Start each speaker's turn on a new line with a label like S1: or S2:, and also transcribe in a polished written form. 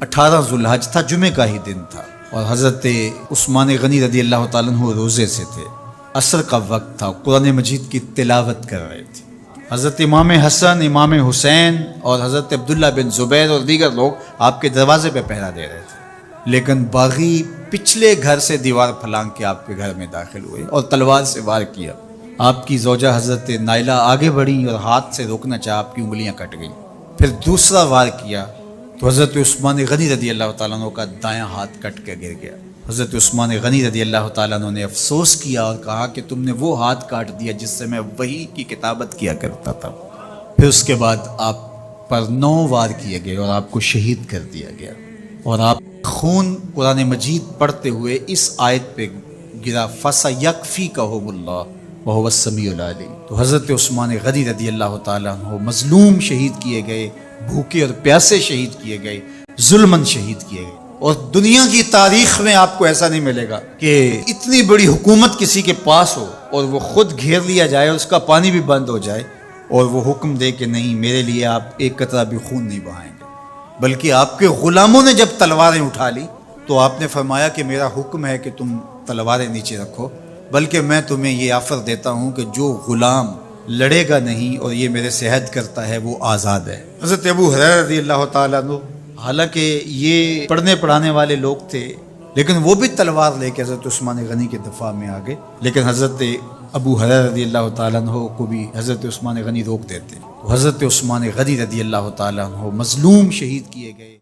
S1: 18 ذوالحج تھا، جمعے کا ہی دن تھا، اور حضرت عثمان غنی رضی اللہ تعالیٰ عنہ روزے سے تھے، عصر کا وقت تھا، قرآن مجید کی تلاوت کر رہے تھے۔ حضرت امام حسن، امام حسین اور حضرت عبداللہ بن زبیر اور دیگر لوگ آپ کے دروازے پہ پہرا دے رہے تھے، لیکن باغی پچھلے گھر سے دیوار پھلانگ کے آپ کے گھر میں داخل ہوئے اور تلوار سے وار کیا۔ آپ کی زوجہ حضرت نائلہ آگے بڑھیں اور ہاتھ سے روکنا چاہا، آپ کی انگلیاں کٹ گئیں۔ پھر دوسرا وار کیا تو حضرت عثمان غنی رضی اللہ تعالیٰ عنہ کا دایاں ہاتھ کٹ کے گر گیا۔ حضرت عثمان غنی رضی اللہ تعالیٰ عنہ نے افسوس کیا اور کہا کہ تم نے وہ ہاتھ کاٹ دیا جس سے میں وحی کی کتابت کیا کرتا تھا۔ پھر اس کے بعد آپ پر 9 وار کیے گئے اور آپ کو شہید کر دیا گیا، اور آپ خون قرآن مجید پڑھتے ہوئے اس آیت پہ گرا، فَسَيَكْفِيكَهُمُ اللَّهُ وَهُوَ السَّمِيعُ الْعَلِيمُ۔ تو حضرت عثمان غنی رضی اللہ تعالیٰ عنہ مظلوم شہید کیے گئے، بھوکے اور پیاسے شہید کیے گئے، ظلماً شہید کیے گئے، اور دنیا کی تاریخ میں آپ کو ایسا نہیں ملے گا کہ اتنی بڑی حکومت کسی کے پاس ہو اور وہ خود گھیر لیا جائے اور اس کا پانی بھی بند ہو جائے اور وہ حکم دے کہ نہیں، میرے لیے آپ ایک قطرہ بھی خون نہیں بہائیں گے۔ بلکہ آپ کے غلاموں نے جب تلواریں اٹھا لی تو آپ نے فرمایا کہ میرا حکم ہے کہ تم تلواریں نیچے رکھو، بلکہ میں تمہیں یہ آفر دیتا ہوں کہ جو غلام لڑے گا نہیں اور یہ میرے سے عہد کرتا ہے وہ آزاد ہے۔ حضرت ابو ہریرہ رضی اللہ تعالیٰ عنہ، حالانکہ یہ پڑھنے پڑھانے والے لوگ تھے، لیکن وہ بھی تلوار لے کے حضرت عثمان غنی کے دفاع میں آ گئے، لیکن حضرت ابو ہریرہ رضی اللہ تعالیٰ عنہ کو بھی حضرت عثمان غنی روک دیتے۔ تو حضرت عثمان غنی رضی اللہ تعالیٰ عنہ مظلوم شہید کیے گئے۔